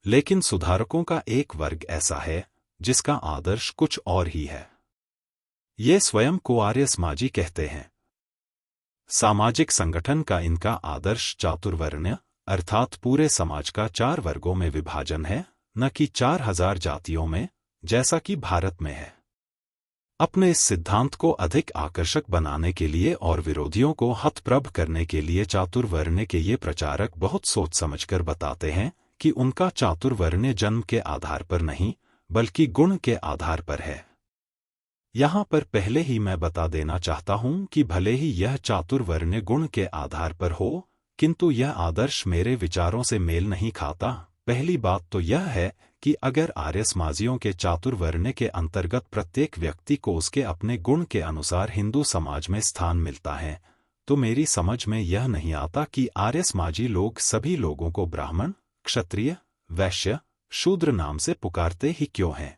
लेकिन सुधारकों का एक वर्ग ऐसा है जिसका आदर्श कुछ और ही है। ये स्वयं को आर्य समाजी कहते हैं। सामाजिक संगठन का इनका आदर्श चातुर्वर्ण्य अर्थात पूरे समाज का 4 वर्गों में विभाजन है, न कि 4000 जातियों में जैसा कि भारत में है। अपने इस सिद्धांत को अधिक आकर्षक बनाने के लिए और विरोधियों को हतप्रभ करने के लिए चातुर्वर्ण्य के ये प्रचारक बहुत सोच समझकर बताते हैं कि उनका चातुर्वर्ण्य जन्म के आधार पर नहीं बल्कि गुण के आधार पर है। यहाँ पर पहले ही मैं बता देना चाहता हूँ कि भले ही यह चातुर्वर्ण्य गुण के आधार पर हो, किंतु यह आदर्श मेरे विचारों से मेल नहीं खाता। पहली बात तो यह है कि अगर आर्य समाजियों के चातुर्वर्ण्य के अंतर्गत प्रत्येक व्यक्ति को उसके अपने गुण के अनुसार हिंदू समाज में स्थान मिलता है, तो मेरी समझ में यह नहीं आता कि आर्य समाजी लोग सभी लोगों को ब्राह्मण, क्षत्रिय, वैश्य, शूद्र नाम से पुकारते ही क्यों हैं।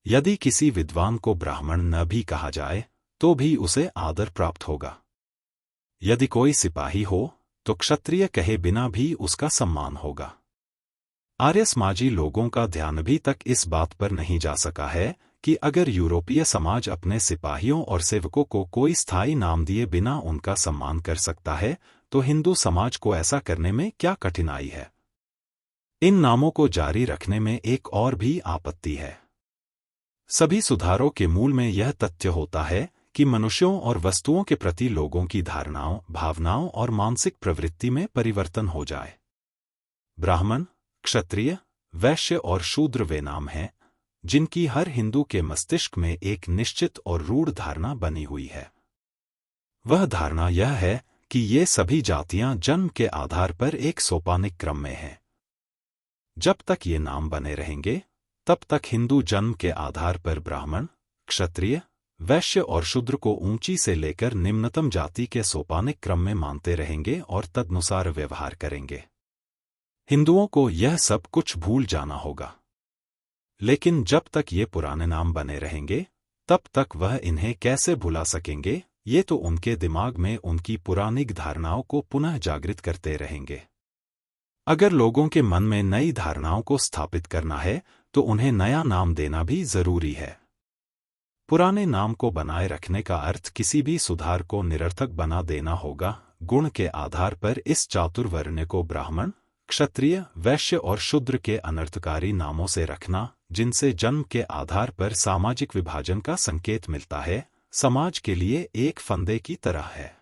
यदि किसी विद्वान को ब्राह्मण न भी कहा जाए तो भी उसे आदर प्राप्त होगा। यदि कोई सिपाही हो तो क्षत्रिय कहे बिना भी उसका सम्मान होगा। आर्य समाजी लोगों का ध्यान अभी तक इस बात पर नहीं जा सका है कि अगर यूरोपीय समाज अपने सिपाहियों और सेवकों को कोई स्थायी नाम दिए बिना उनका सम्मान कर सकता है, तो हिंदू समाज को ऐसा करने में क्या कठिनाई है। इन नामों को जारी रखने में एक और भी आपत्ति है। सभी सुधारों के मूल में यह तथ्य होता है कि मनुष्यों और वस्तुओं के प्रति लोगों की धारणाओं, भावनाओं और मानसिक प्रवृत्ति में परिवर्तन हो जाए। ब्राह्मण, क्षत्रिय, वैश्य और शूद्र वे नाम हैं जिनकी हर हिंदू के मस्तिष्क में एक निश्चित और रूढ़ धारणा बनी हुई है। वह धारणा यह है कि ये सभी जातियां जन्म के आधार पर एक सोपानिक क्रम में हैं। जब तक ये नाम बने रहेंगे तब तक हिंदू जन्म के आधार पर ब्राह्मण, क्षत्रिय, वैश्य और शूद्र को ऊंची से लेकर निम्नतम जाति के सोपानिक क्रम में मानते रहेंगे और तदनुसार व्यवहार करेंगे। हिंदुओं को यह सब कुछ भूल जाना होगा। लेकिन जब तक ये पुराने नाम बने रहेंगे तब तक वह इन्हें कैसे भुला सकेंगे, ये तो उनके दिमाग में उनकी पुरानी धारणाओं को पुनः जागृत करते रहेंगे। अगर लोगों के मन में नई धारणाओं को स्थापित करना है तो उन्हें नया नाम देना भी जरूरी है। पुराने नाम को बनाए रखने का अर्थ किसी भी सुधार को निरर्थक बना देना होगा। गुण के आधार पर इस चातुर्वर्ण्य को ब्राह्मण, क्षत्रिय, वैश्य और शूद्र के अनर्थकारी नामों से रखना, जिनसे जन्म के आधार पर सामाजिक विभाजन का संकेत मिलता है, समाज के लिए एक फंदे की तरह है।